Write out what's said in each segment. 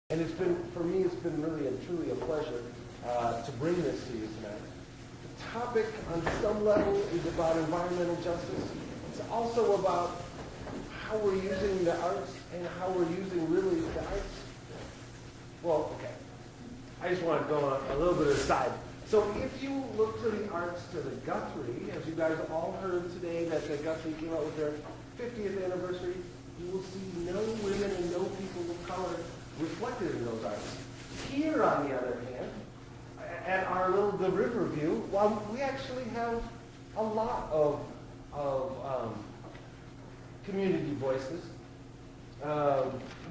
And it's been, for me, it's been really and truly a pleasure to bring this to you tonight. The topic on some level is about environmental justice. It's also about how we're using the arts and how we're using really the arts. Well, okay. I just want to go on a little bit aside. So if you look to the arts, to the Guthrie, as you guys all heard today that the Guthrie came out with their 50th anniversary, you will see no women and no people of color reflected in those arts. Here, on the other hand, at our little The River View, while we actually have a lot of community voices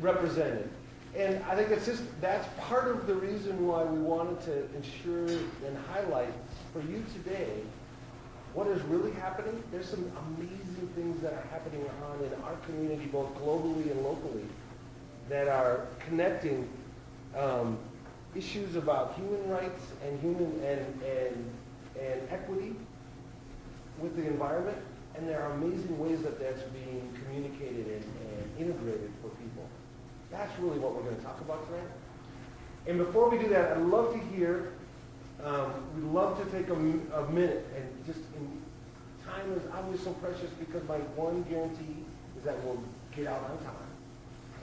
represented. And I think it's just, that's part of the reason why we wanted to ensure and highlight for you today what is really happening. There's some amazing things that are happening on in our community, both globally and locally, that are connecting issues about human rights and and equity with the environment. And there are amazing ways that that's being communicated and integrated for people. That's really what we're going to talk about tonight. And before we do that, I'd love to hear, we'd love to take a minute, and just time is always so precious because my one guarantee is that we'll get out on time.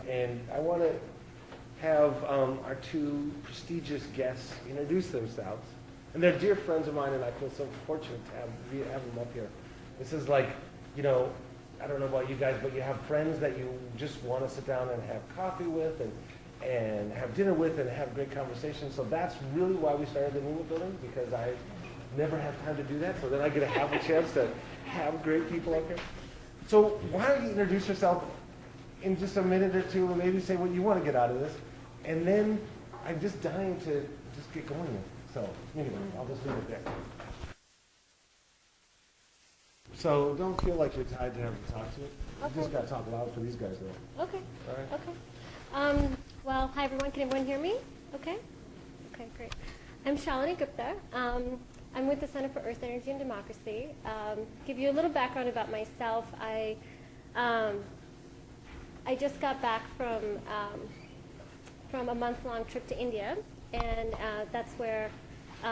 And I want to have our two prestigious guests introduce themselves. And they're dear friends of mine, and I feel so fortunate to have them up here. This is like, you know, I don't know about you guys, but you have friends that you just want to sit down and have coffee with and have dinner with and have great conversations. So that's really why we started the Nima Building, because I never have time to do that. So then I get to have a chance to have great people up here. So why don't you introduce yourself in just a minute or two, and maybe say what you want to get out of this. And then I'm just dying to just get going here. So anyway, I'll just leave it there. So don't feel like you're tied to have to talk to it. Okay. You just got to talk loud for these guys, though. Okay. All right. Okay. Well, hi everyone. Can everyone hear me? Okay. Okay, great. I'm Shalini Gupta. I'm with the Center for Earth, Energy, and Democracy. Give you a little background about myself. I just got back from a month-long trip to India, and that's where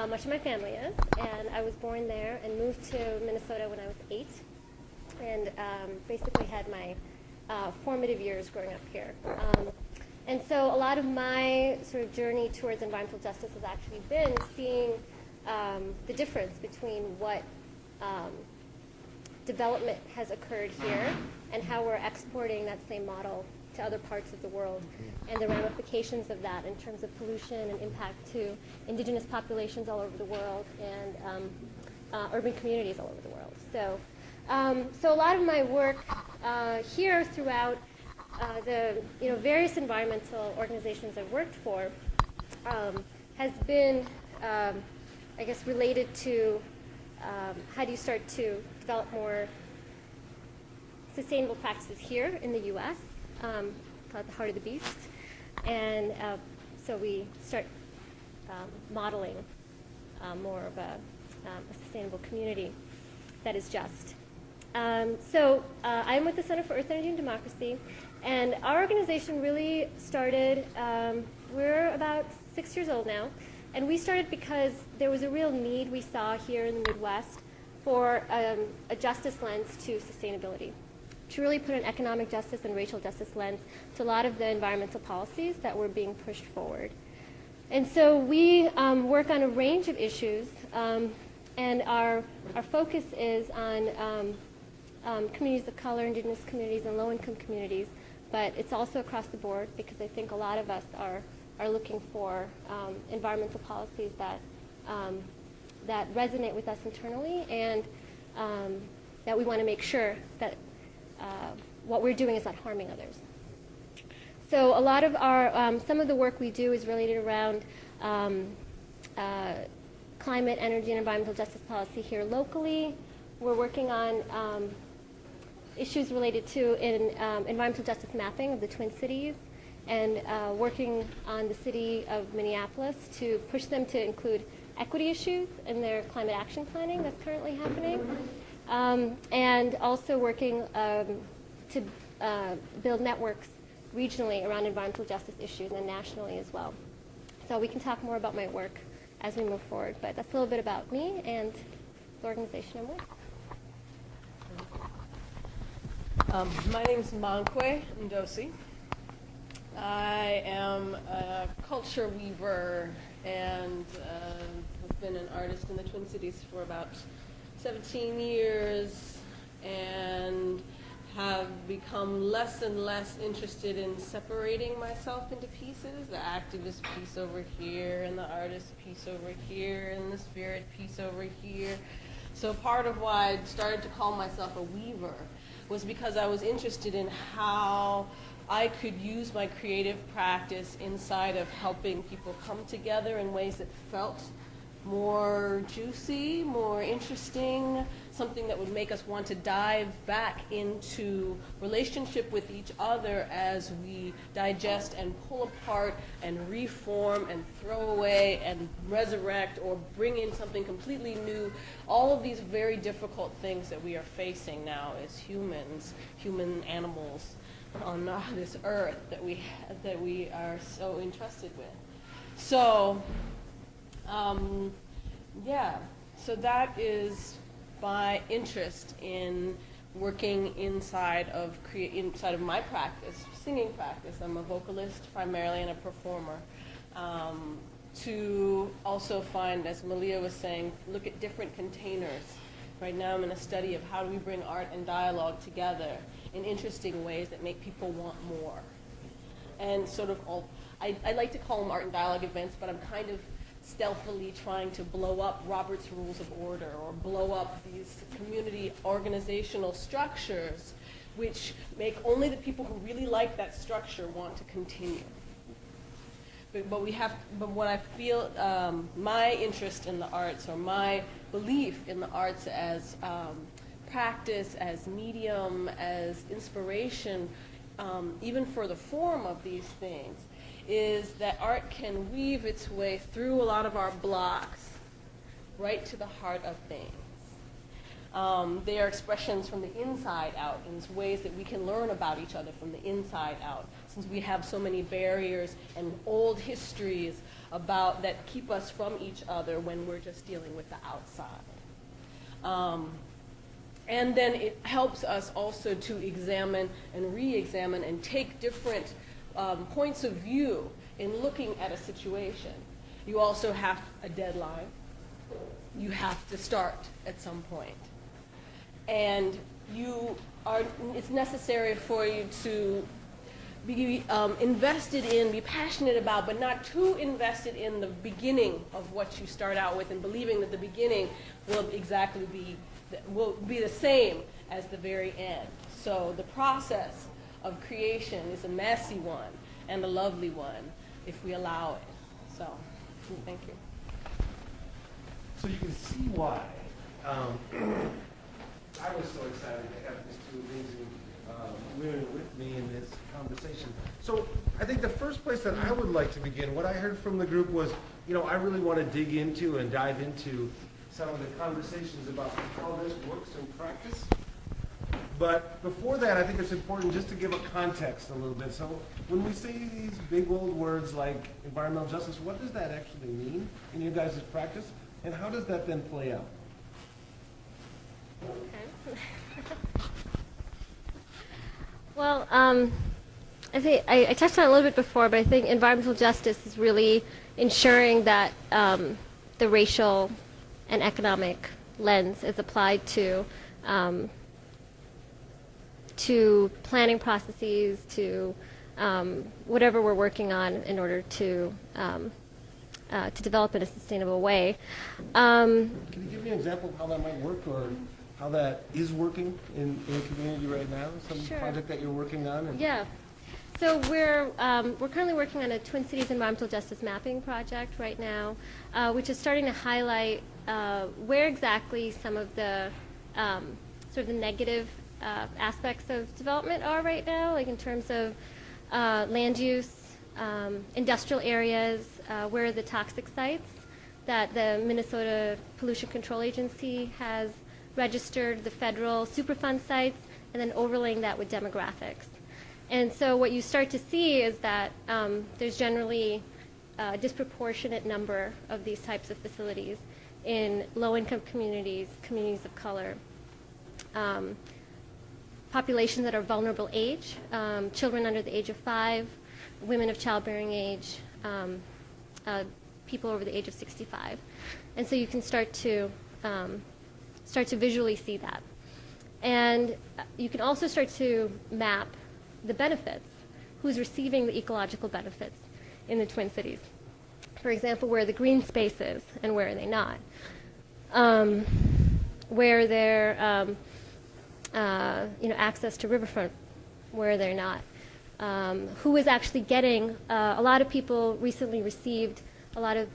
much of my family is. And I was born there and moved to Minnesota when I was 8, and basically had my formative years growing up here. And so a lot of my sort of journey towards environmental justice has actually been seeing the difference between what development has occurred here and how we're exporting that same model to other parts of the world, and the ramifications of that in terms of pollution and impact to indigenous populations all over the world and urban communities all over the world. So a lot of my work here throughout the various environmental organizations I've worked for has been, I guess, related to how do you start to develop more sustainable practices here in the U.S., called the Heart of the Beast. And so we start modeling more of a sustainable community that is just. So I'm with the Center for Earth, Energy, and Democracy, and our organization really started, we're about 6 years old now, and we started because there was a real need we saw here in the Midwest for a justice lens to sustainability, to really put an economic justice and racial justice lens to a lot of the environmental policies that were being pushed forward. And so we work on a range of issues, and our focus is on communities of color, indigenous communities, and low-income communities, but it's also across the board, because I think a lot of us are looking for environmental policies that resonate with us internally, and that we want to make sure that what we're doing is not harming others. So a lot of our, some of the work we do is related around climate, energy, and environmental justice policy here locally. We're working on issues related to environmental justice mapping of the Twin Cities, and working on the city of Minneapolis to push them to include equity issues in their climate action planning that's currently happening. And also working to build networks regionally around environmental justice issues and nationally as well. So we can talk more about my work as we move forward, but that's a little bit about me and the organization I'm with. My name is Mankwe Ndosi. I am a culture weaver and have been an artist in the Twin Cities for about 17 years and have become less and less interested in separating myself into pieces, the activist piece over here and the artist piece over here and the spirit piece over here. So part of why I started to call myself a weaver was because I was interested in how I could use my creative practice inside of helping people come together in ways that felt more juicy, more interesting, something that would make us want to dive back into relationship with each other as we digest and pull apart and reform and throw away and resurrect or bring in something completely new. All of these very difficult things that we are facing now as humans, human animals on this earth that we are so entrusted with. So, so that is my interest in working inside of my practice, singing practice. I'm a vocalist primarily and a performer. To also find, as Malia was saying, look at different containers. Right now I'm in a study of how do we bring art and dialogue together in interesting ways that make people want more. And sort of I like to call them art and dialogue events, but I'm kind of stealthily trying to blow up Robert's Rules of Order or blow up these community organizational structures which make only the people who really like that structure want to continue. But what I feel, my interest in the arts or my belief in the arts as practice, as medium, as inspiration, even for the form of these things, is that art can weave its way through a lot of our blocks right to the heart of things. They are expressions from the inside out in ways that we can learn about each other from the inside out, since we have so many barriers and old histories that keep us from each other when we're just dealing with the outside. And then it helps us also to examine and re-examine and take different points of view in looking at a situation. You also have a deadline. You have to start at some point. And it's necessary for you to be invested in, be passionate about, but not too invested in the beginning of what you start out with and believing that the beginning will be the same as the very end. So the process of creation is a messy one and a lovely one if we allow it. So, thank you. So you can see why I was so excited to have these two amazing women with me in this conversation. So I think the first place that I would like to begin, what I heard from the group was, I really want to dig into and dive into some of the conversations about how this works in practice. But before that, I think it's important just to give a context a little bit. So when we say these big old words like environmental justice, what does that actually mean in your guys' practice? And how does that then play out? Okay. Well, I think I touched on it a little bit before, but I think environmental justice is really ensuring that the racial and economic lens is applied to planning processes, to whatever we're working on in order to develop in a sustainable way. Can you give me an example of how that might work or how that is working in the community right now? Some Sure. project that you're working on? Yeah. So we're currently working on a Twin Cities environmental justice mapping project right now, which is starting to highlight where exactly some of the sort of the negative aspects of development are right now, like in terms of land use, industrial areas, where are the toxic sites that the Minnesota Pollution Control Agency has registered, the federal Superfund sites, and then overlaying that with demographics. And so what you start to see is that there's generally a disproportionate number of these types of facilities in low-income communities, communities of color, populations that are vulnerable age, children under the age of 5, women of childbearing age, people over the age of 65. And so you can start to visually see that. And you can also start to map the benefits, who's receiving the ecological benefits in the Twin Cities. For example, where are the green spaces and where are they not? Where they're, access to riverfront, where they're not. Who is actually getting, a lot of people recently received a lot of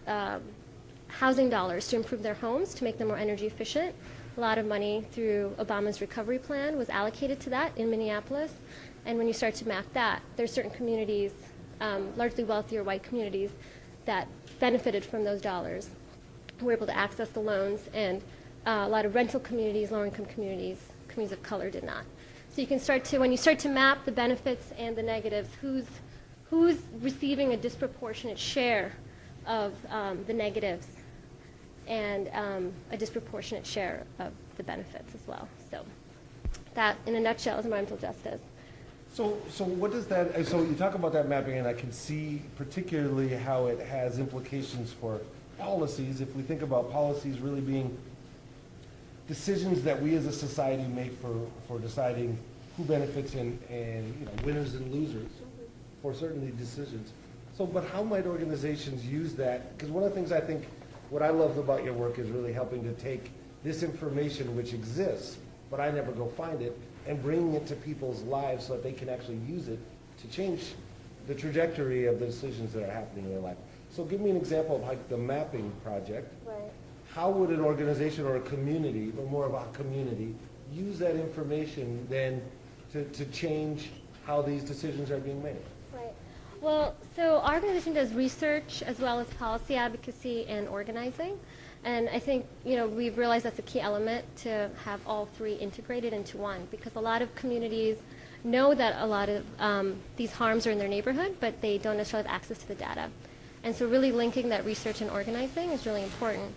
housing dollars to improve their homes, to make them more energy efficient. A lot of money through Obama's recovery plan was allocated to that in Minneapolis. And when you start to map that, there's certain communities, largely wealthier white communities, that benefited from those dollars, were able to access the loans, and a lot of rental communities, lower-income communities, communities of color did not. So you can start to, when you start to map the benefits and the negatives, who's receiving a disproportionate share of the negatives and a disproportionate share of the benefits as well. So that, in a nutshell, is environmental justice. So what does that, so you talk about that mapping, and I can see particularly how it has implications for policies. If we think about policies really being decisions that we as a society make for deciding who benefits and winners and losers for certain decisions. So, but how might organizations use that? Because one of the things I think, what I love about your work is really helping to take this information which exists, but I never go find it, and bringing it to people's lives so that they can actually use it to change the trajectory of the decisions that are happening in their life. So give me an example of like the mapping project. Right. How would an organization or a community, or more of a community, use that information then to change how these decisions are being made? Right. Well, so our organization does research as well as policy advocacy and organizing. And I think, we've realized that's a key element to have all three integrated into one, because a lot of communities know that a lot of these harms are in their neighborhood, but they don't necessarily have access to the data. And so really linking that research and organizing is really important.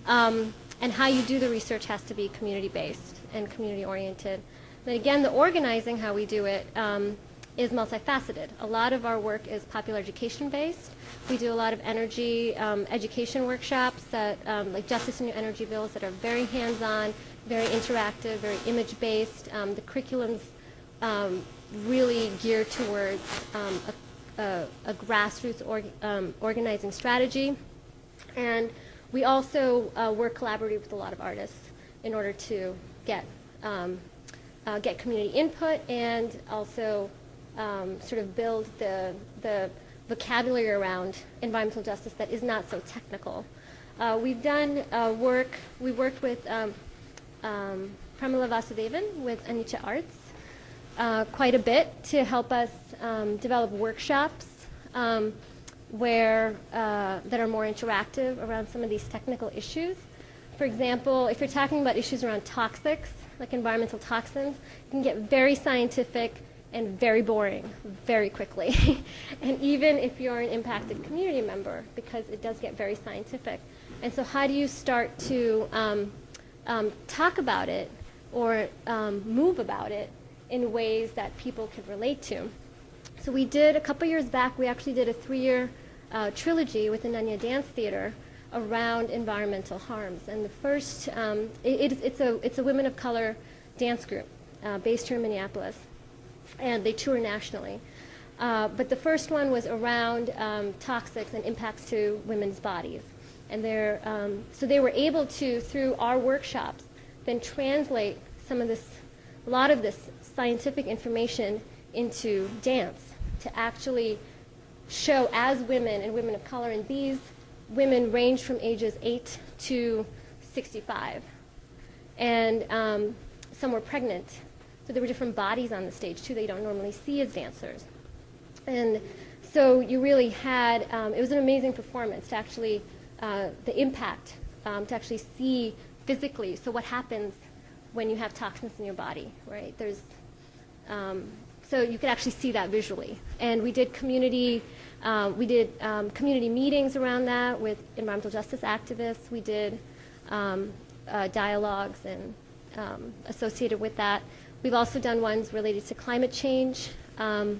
And how you do the research has to be community-based and community-oriented. Then again, the organizing, how we do it, is multifaceted. A lot of our work is popular education-based. We do a lot of energy education workshops that, like Justice in New Energy Bills, that are very hands-on, very interactive, very image-based. The curriculum's really geared towards a grassroots organizing strategy. And we also work collaboratively with a lot of artists in order to get community input and also sort of build the vocabulary around environmental justice that is not so technical. We've done work, we worked with Pramila Vasudevan with Anicca Arts quite a bit to help us develop workshops that are more interactive around some of these technical issues. For example, if you're talking about issues around toxics, like environmental toxins, it can get very scientific and very boring very quickly. And even if you're an impacted community member, because it does get very scientific. And so how do you start to talk about it or move about it in ways that people can relate to? So we did, a couple years back, we actually did a 3-year trilogy with the Nanya Dance Theater around environmental harms. And the first, it's a women of color dance group based here in Minneapolis, and they tour nationally. But the first one was around toxics and impacts to women's bodies. And so they were able to, through our workshops, then translate a lot of this scientific information into dance to actually show as women and women of color, and these women range from ages 8 to 65. And some were pregnant. So there were different bodies on the stage, too, that you don't normally see as dancers. And so you really had, it was an amazing performance to actually, the impact, to actually see physically, so what happens when you have toxins in your body, right? There's so you could actually see that visually. And we did community meetings around that with environmental justice activists. We did dialogues and associated with that. We've also done ones related to climate change, we're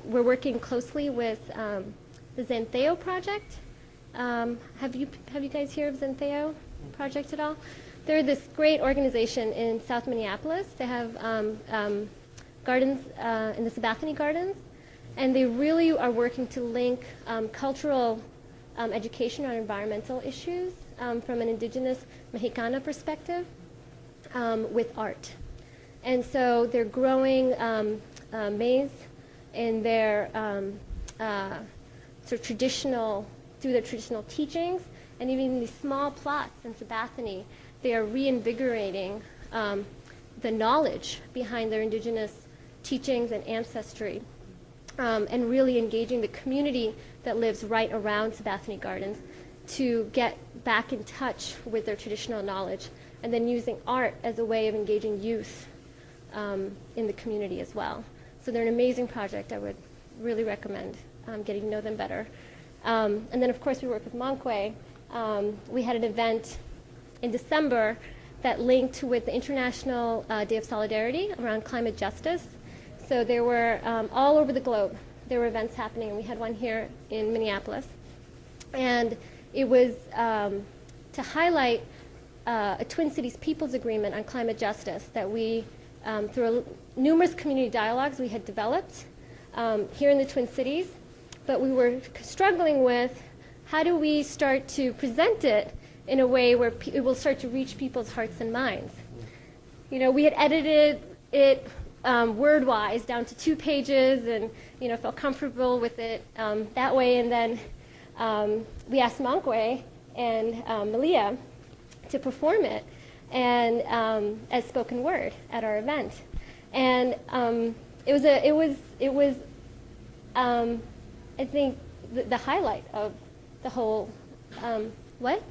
working closely with the Zentheo project. Have you guys heard of Zentheo project at all? They're this great organization in South Minneapolis. They have gardens in the Sabathani Gardens, and they really are working to link cultural education on environmental issues from an indigenous Mexicana perspective with art. And so they're growing maize in their sort of traditional, through their traditional teachings, and even these small plots in Sabathani, they are reinvigorating the knowledge behind their indigenous teachings and ancestry, and really engaging the community that lives right around Sabathani Gardens to get back in touch with their traditional knowledge, and then using art as a way of engaging youth in the community as well. So they're an amazing project. I would really recommend getting to know them better. And then, of course, we work with Mankwe. We had an event in December that linked with the International Day of Solidarity around climate justice. So there were, all over the globe, there were events happening, and we had one here in Minneapolis. And it was to highlight a Twin Cities Peoples Agreement on climate justice that we, through numerous community dialogues we had developed here in the Twin Cities, but we were struggling with how do we start to present it in a way where it will start to reach people's hearts and minds. You know, we had edited it word-wise down to 2 pages, and felt comfortable with it that way. And then we asked Mankwe and Malia to perform it, and as spoken word at our event. And it was I think the highlight of the whole what?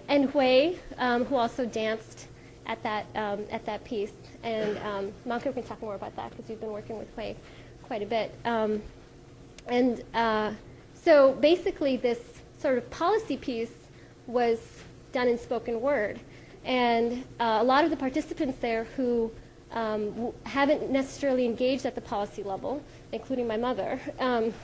And Hui, who also danced at that piece. And Mankwe can talk more about that because we've been working with Hui quite a bit. So basically this sort of policy piece was done in spoken word. And a lot of the participants there who haven't necessarily engaged at the policy level, including my mother,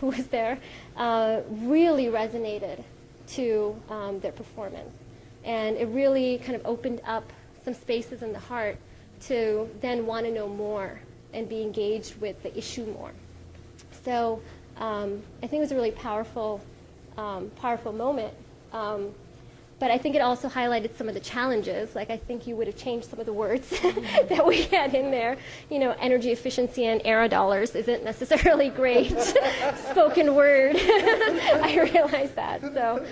who was there, really resonated to their performance. And it really kind of opened up some spaces in the heart to then want to know more and be engaged with the issue more. So I think it was a really powerful moment. But I think it also highlighted some of the challenges. Like, I think you would have changed some of the words that we had in there. Energy efficiency and era dollars isn't necessarily great spoken word. I realize that. So,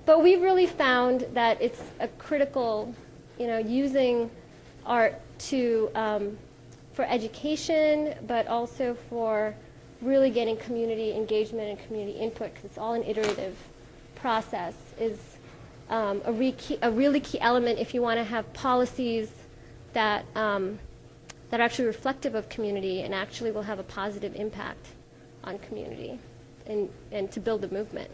but we really found that it's a critical, using art to for education, but also for really getting community engagement and community input, because it's all an iterative process, is a really key element if you want to have policies that that are actually reflective of community and actually will have a positive impact on community and to build a movement.